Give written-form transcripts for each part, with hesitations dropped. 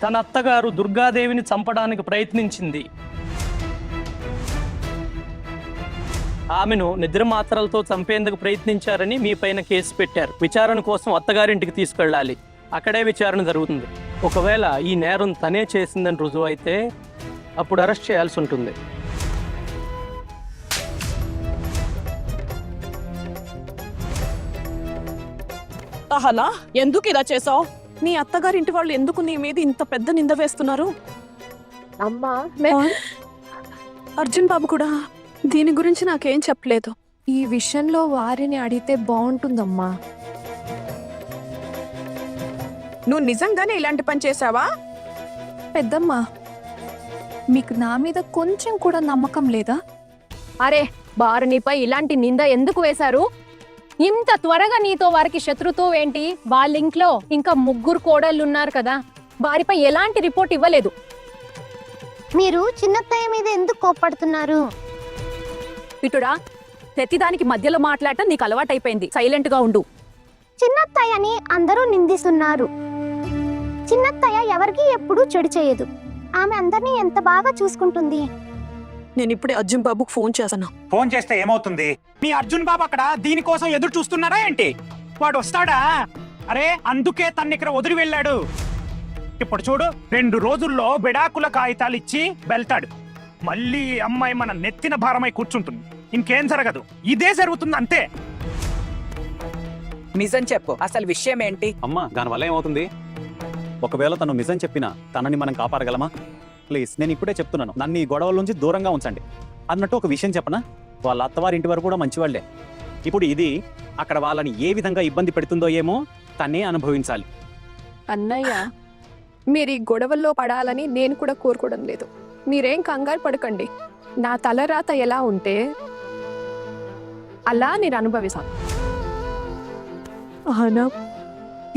తన అత్తగారు దుర్గాదేవిని చంపడానికి ప్రయత్నించింది. ఆమెను నిద్ర మాత్రలతో చంపేందుకు ప్రయత్నించారని మీ పైన కేసు పెట్టారు. విచారణ కోసం అత్తగారింటికి తీసుకెళ్ళాలి. అక్కడే విచారణ జరుగుతుంది. ఒకవేళ ఈ నేరం తనే చేసిందని రుజువు అయితే అప్పుడు అరెస్ట్ చేయాల్సి ఉంటుంది. అహనా, ఎందుకు ఇలా చేసావు? నీ అత్తగారింటి వాళ్ళు ఎందుకు నీ మీద ఇంత పెద్ద నింద వేస్తున్నారు? అమ్మా, అర్జున్ బాబు కూడా దీని గురించి నాకేం చెప్పలేదు. ఈ విషయంలో వారిని అడిగితే బాగుంటుందమ్మా. నువ్వు నిజంగానే ఇలాంటి పని చేసావా? పెద్దమ్మా, మీకు నా మీద కొంచెం కూడా నమ్మకం లేదా? అరే, వారినిపై ఇలాంటి నింద ఎందుకు వేశారు? ఇంత త్వరగా నీతో వారికి శత్రుత్వం ఏంటి? వాళ్ళింట్లో ఇంకా 3 కోడళ్ళు ఉన్నారు కదా, వారిపై ఎలాంటి రిపోర్ట్ ఇవ్వలేదు. మీరు చిన్నత్తయ్య మీద ఎందుకు కోప్పడుతున్నారు? పిటుడా, ప్రతిదానికి మధ్యలో మాట్లాడటం నీకు అలవాటైపోయింది. సైలెంట్ గా ఉండు. చిన్నత్తయ్యని అందరూ నిందిస్తున్నారు. చిన్నత్తయ్య ఎవరికి ఎప్పుడూ చెడు చేయదు. ఆమె అందరినీ ఎంత బాగా చూసుకుంటుంది. నేను ఇప్పుడే అర్జున్ బాబుకు ఫోన్ చేశాను. ఫోన్ చేస్తే ఏమవుతుంది? మీ అర్జున్ బాబు అక్కడ దీనికోసం ఎదురు చూస్తున్నారా ఏంటి? వాడు వస్తాడా? అరే, అందుకే తన్ని ఇక్కడ వదిలి వెళ్ళాడు. ఇప్పుడు చూడు, 2 రోజుల్లో విడాకుల కాగితాలు ఇచ్చి వెళ్తాడు. మళ్ళీ అమ్మాయి మన నెత్తిన భారమై కూర్చుంటుంది. ఇంకేం జరగదు, ఇదే జరుగుతుంది అంతే. నిజం చెప్పు, అసలు విషయం ఏంటి? అమ్మా, దానివల్ల ఏమవుతుంది? ఒకవేళ తను నిజం చెప్పినా తనని మనం కాపాడగలమా? ప్లీజ్, నేను ఇప్పుడే చెప్తున్నాను, నన్ను ఈ గొడవల నుంచి దూరంగా ఉంచండి. అన్నట్టు ఒక విషయం చెప్పనా, వాళ్ళ అత్తవారి ఇంటి వరకు కూడా మంచివాళ్లే. ఇప్పుడు ఇది అక్కడ వాళ్ళని ఏ విధంగా ఇబ్బంది పెడుతుందో ఏమో తనే అనుభవించాలి. అన్నయ్య, మీరు ఈ గొడవల్లో పడాలని నేను కూడా కోరుకోవడం లేదు. మీరేం కంగారు పడకండి. నా తలరాత ఎలా ఉంటే అలా నేను అనుభవిస్తాను. అహనా,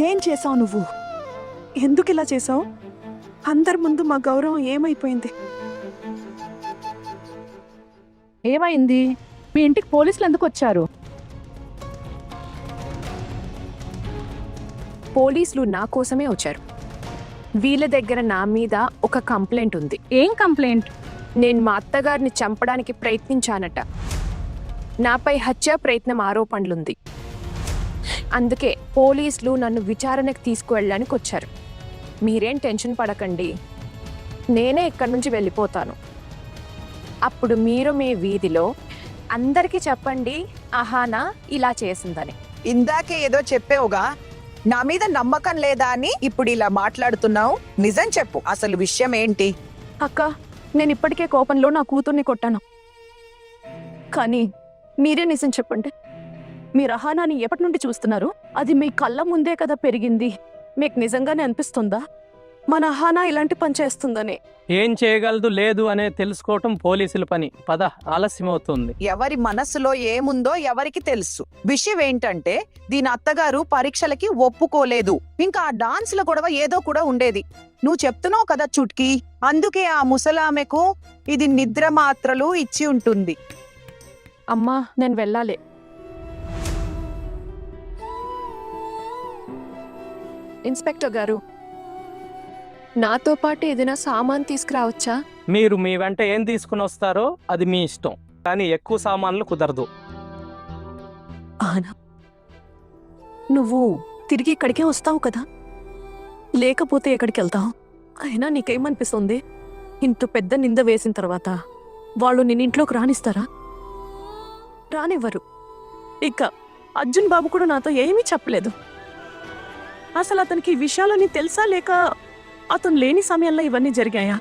ఏం చేసావు నువ్వు? ఎందుకు ఇలా చేసావు? అందరి ముందు మా గౌరవం ఏమైపోయింది? ఏమైంది? మీ ఇంటికి పోలీసులు ఎందుకు వచ్చారు? పోలీసులు నా కోసమే వచ్చారు. వీళ్ళ దగ్గర నా మీద ఒక కంప్లైంట్ ఉంది. ఏం కంప్లైంట్? నేను మా అత్తగారిని చంపడానికి ప్రయత్నించానట. నాపై హత్య ప్రయత్నం ఆరోపణలుంది. అందుకే పోలీసులు నన్ను విచారణకు తీసుకువెళ్ళడానికి వచ్చారు. మీరేం టెన్షన్ పడకండి, నేనే ఇక్కడి నుంచి వెళ్ళిపోతాను. అప్పుడు మీరు మీ వీధిలో అందరికీ చెప్పండి అహానా ఇలా చేసిందని. ఇందాకే ఏదో చెప్పేవుగా, నా మీద నమ్మకం లేదా అని ఇప్పుడు ఇలా మాట్లాడుతున్నావు. నిజం చెప్పు, అసలు విషయం ఏంటి? అక్క, నేను ఇప్పటికే కోపంలో నా కూతుర్ని కొట్టాను. కానీ మీరే నిజం చెప్పండి. మీరు అహానాని ఎప్పటి నుండి చూస్తున్నారు? అది మీ కళ్ళ ముందే కదా పెరిగింది. మీకు నిజంగానే అనిపిస్తుందా మన అహానా ఇలాంటి పని చేస్తుందని? ఏం చేయగలదు లేదు అనే తెలుసుకోవటం పోలీసుల పని. పద, ఆలస్యం అవుతుంది. ఎవరి మనసులో ఏముందో ఎవరికి తెలుసు. విషయం ఏంటంటే, దీని అత్తగారు పరీక్షలకి ఒప్పుకోలేదు. ఇంకా ఆ డాన్స్ల గొడవ ఏదో కూడా ఉండేది. నువ్వు చెప్తున్నావు కదా చుట్కీ, అందుకే ఆ ముసలామెకు ఇది నిద్ర మాత్రలు ఇచ్చి ఉంటుంది. అమ్మా, నేను వెళ్ళాలి. ఇన్స్పెక్టర్ గారు, నాతో పాటు ఏదైనా సామాన్ తీసుకురావచ్చా? మీరు మీ వెంట ఏం తీసుకుని వస్తారో అది మీ ఇష్టం, కానీ ఎక్కువ సామాన్లు కుదరదు. అహనా, నువ్వు తిరిగి ఇక్కడికే వస్తావు కదా, లేకపోతే ఎక్కడికి వెళ్తావు? అయినా నీకేమనిపిస్తుంది? ఇంత పెద్ద నింద వేసిన తర్వాత వాళ్ళు నిన్నింట్లోకి రానిస్తారా? రానివ్వరు. ఇక అర్జున్ బాబు కూడా నాతో ఏమీ చెప్పలేదు. అసలు అతనికి ఈ విషయాలని తెలుసా, లేక అతను లేని సమయంలో ఇవన్నీ జరిగాయా?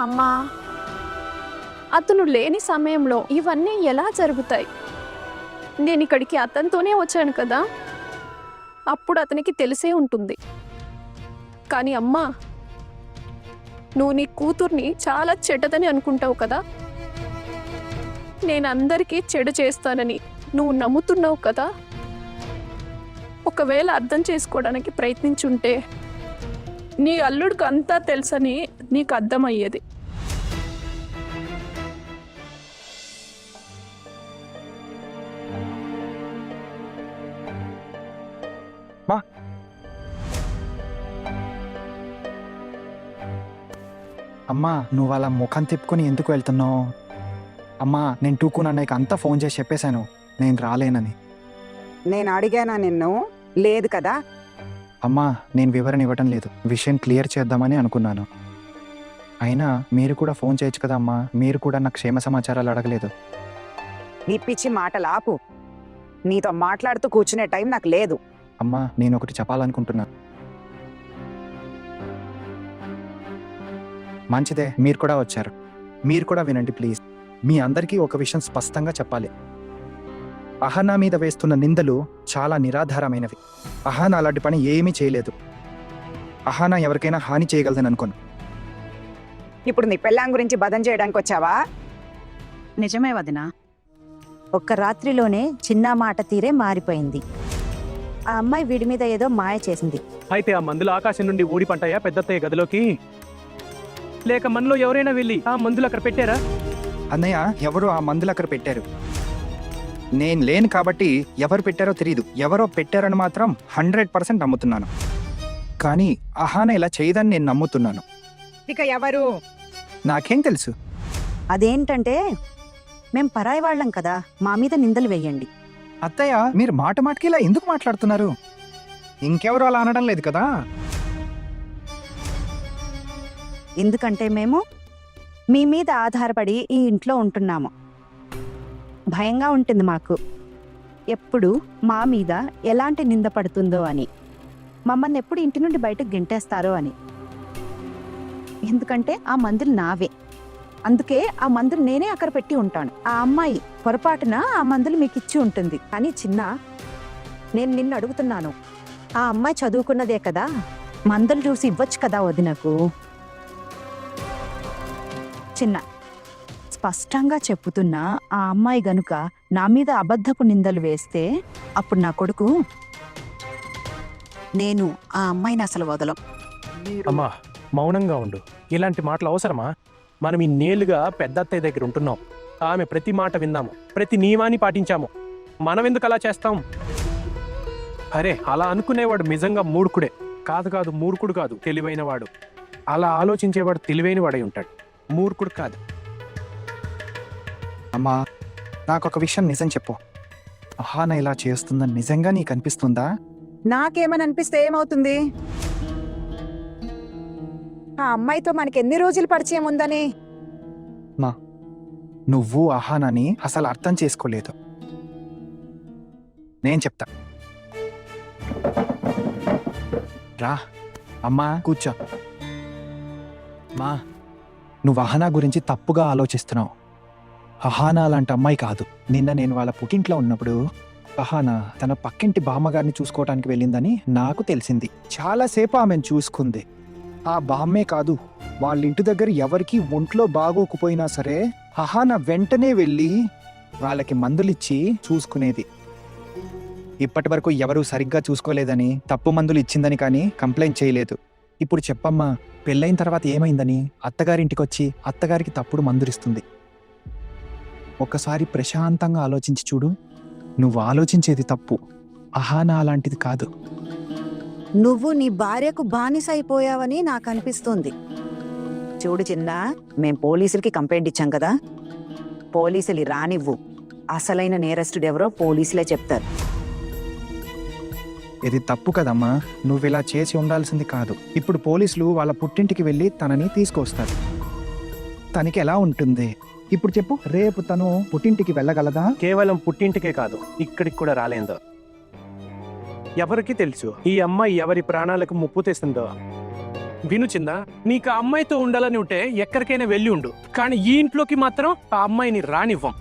అమ్మా, అతను లేని సమయంలో ఇవన్నీ ఎలా జరుగుతాయి? నేను ఇక్కడికి అతనితోనే వచ్చాను కదా, అప్పుడు అతనికి తెలిసే ఉంటుంది. కానీ అమ్మా, నువ్వు నీ కూతుర్ని చాలా చెడ్డదని అనుకుంటావు కదా. నేను అందరికీ చెడు చేస్తానని నువ్వు నమ్ముతున్నావు కదా. ఒకవేళ అర్థం చేసుకోవడానికి ప్రయత్నించుంటే నీ అల్లుడికి అంతా తెలుసని నీకు అర్థమయ్యేది. అమ్మా నువ్వు అలా ముఖం తిప్పుకొని ఎందుకు వెళ్తున్నావు? అమ్మా నేను టూకు అన్నయ్యకి అంతా ఫోన్ చేసి చెప్పేశాను నేను రాలేనని. నేను అడిగానా నిన్ను? లేదు కదా. అమ్మా నేను వివరణ ఇవ్వటం లేదు, విషయం క్లియర్ చేద్దామని అనుకున్నాను. అయినా మీరు కూడా ఫోన్ చేయొచ్చు కదా అమ్మా, మీరు కూడా నాకు క్షేమ సమాచారాలు అడగలేదు. నీ పిచ్చి మాటలు ఆపు. నీతో మాట్లాడుతూ కూర్చునే టైం నాకు లేదు. అమ్మా నేను ఒకటి చెప్పాలనుకుంటున్నాను. మంచిదే, మీరు కూడా వచ్చారు, మీరు కూడా వినండి ప్లీజ్. మీ అందరికీ ఒక విషయం స్పష్టంగా చెప్పాలి. అహానా మీద వేస్తున్న నిందలు చాలా నిరాధారమైనవి. అహానా అలాంటి పని ఏమీ చేయలేదు. అహానా ఎవరికైనా హాని చేయగలదని అనుకోను. ఇప్పుడు నీ పెళ్ళాం గురించి బదం చేయడానికి వచ్చావా? నిజమే వదినా, ఒక్క రాత్రిలోనే చిన్న మాట తీరే మారిపోయింది. ఆ అమ్మాయి వీడి మీద ఏదో మాయ చేసింది. అయితే ఆ మందులు ఆకాశం నుండి ఊడి పంటాయా పెద్దత్తయ్య గదిలోకి? లేక మనలో ఎవరైనా వెళ్ళి ఆ మందులు అక్కడ పెట్టారా? అన్నయ్య ఎవరు ఆ మందులు అక్కడ పెట్టారు. నేను లేను కాబట్టి ఎవరు పెట్టారో తెలియదు. ఎవరో పెట్టారని మాత్రం 100% నమ్ముతున్నాను. కానీ అహానా ఇలా చేయదని నేను నమ్ముతున్నాను. ఇక ఎవరు? నాకేం తెలుసు? అదేంటంటే మేం పరాయి వాళ్ళం కదా, మా మీద నిందలు వేయండి. అత్తయ్య మీరు మాట మాటకి ఇలా ఎందుకు మాట్లాడుతున్నారు? ఇంకెవరు అలా అనడం లేదు కదా. ఎందుకంటే మేము మీ మీద ఆధారపడి ఈ ఇంట్లో ఉంటున్నాము. భయంగా ఉంటుంది మాకు ఎప్పుడు మా మీద ఎలాంటి నింద పడుతుందో అని, మమ్మల్ని ఎప్పుడు ఇంటి నుండి బయటకు గెంటేస్తారో అని. ఎందుకంటే ఆ మందులు నావే, అందుకే ఆ మందులు నేనే అక్కడ పెట్టి ఉంటాను. ఆ అమ్మాయి పొరపాటున ఆ మందులు మీకు ఇచ్చి ఉంటుంది. కానీ చిన్న, నేను నిన్ను అడుగుతున్నాను, ఆ అమ్మాయి చదువుకున్నదే కదా, మందులు చూసి ఇవ్వచ్చు కదా వదినకు. చిన్న, స్పష్టంగా చెప్పుతున్నా, ఆ అమ్మాయి గనుక నా మీద అబద్ధపు నిందలు వేస్తే అప్పుడు నా కొడుకు, నేను ఆ అమ్మాయిని అసలు వదలం. అమ్మా మౌనంగా ఉండు. ఇలాంటి మాటలు అవసరమా? మనం ఇన్నేళ్లుగా పెద్ద అత్తయ్య దగ్గర ఉంటున్నాం. ఆమె ప్రతి మాట విందాము, ప్రతి నియమాన్ని పాటించాము. మనం ఎందుకు అలా చేస్తాం? అరే అలా అనుకునేవాడు నిజంగా మూర్ఖుడే. కాదు మూర్ఖుడు కాదు, తెలివైన వాడు. అలా ఆలోచించేవాడు తెలివైన వాడై ఉంటాడు, మూర్ఖుడు కాదు. అమ్మా నాకు ఒక విషయం నిజం చెప్పు. అహానా ఇలా చేస్తుందని నిజంగా నీకు అనిపిస్తుందా? నాకేమని అనిపిస్తే ఏమవుతుంది? ఆ అమ్మాయితో మనకి ఎన్ని రోజులు పరిచయం ఉందని? నువ్వు అహానాని అసలు అర్థం చేసుకోలేదు. నేను చెప్తా రా. అమ్మా కూర్చో. మా నువ్వు అహానా గురించి తప్పుగా ఆలోచిస్తున్నావు. అహానా అలాంటి అమ్మాయి కాదు. నిన్న నేను వాళ్ళ పుట్టింట్లో ఉన్నప్పుడు అహానా తన పక్కింటి బామ్మగారిని చూసుకోవడానికి వెళ్ళిందని నాకు తెలిసింది. చాలాసేపు ఆమెను చూసుకుంది. ఆ బామ్మే కాదు, వాళ్ళ ఇంటి దగ్గర ఎవరికి ఒంట్లో బాగోకపోయినా సరే అహానా వెంటనే వెళ్ళి వాళ్ళకి మందులిచ్చి చూసుకునేది. ఇప్పటి వరకు ఎవరూ సరిగ్గా చూసుకోలేదని, తప్పు మందులు ఇచ్చిందని కానీ కంప్లైంట్ చేయలేదు. ఇప్పుడు చెప్పమ్మా, పెళ్ళైన తర్వాత ఏమైందని అత్తగారింటికి వచ్చి అత్తగారికి తప్పుడు మందులిస్తుంది. ఒక్కసారి ప్రశాంతంగా ఆలోచించి చూడు. నువ్వు ఆలోచించేది తప్పు. అహానా అలాంటిది కాదు. నువ్వు నీ భార్యకు బానిస అయిపోయావని నాకు అనిపిస్తుంది. చూడు చిన్న, మేం పోలీసులకి కంప్లైంట్ ఇచ్చాం కదా, పోలీసులు రానివ్వు. అసలైన నేరస్తుడెవరో పోలీసులే చెప్తారు. ఇది తప్పు కదమ్మా, నువ్వు ఇలా చేసి ఉండాల్సింది కాదు. ఇప్పుడు పోలీసులు వాళ్ళ పుట్టింటికి వెళ్ళి తనని తీసుకొస్తారు. తనకి ఎలా ఉంటుంది ఇప్పుడు చెప్పు? రేపు తను పుట్టింటికి వెళ్ళగలదా? కేవలం పుట్టింటికే కాదు, ఇక్కడికి కూడా రాలేందో. ఎవరికి తెలుసు ఈ అమ్మాయి ఎవరి ప్రాణాలకు ముప్పు తెస్తుందో. విను చిన్న, నీకు ఆ అమ్మాయితో ఉండాలని ఉంటే ఎక్కడికైనా వెళ్ళి ఉండు, కానీ ఈ ఇంట్లోకి మాత్రం ఆ అమ్మాయిని రానివ్వం.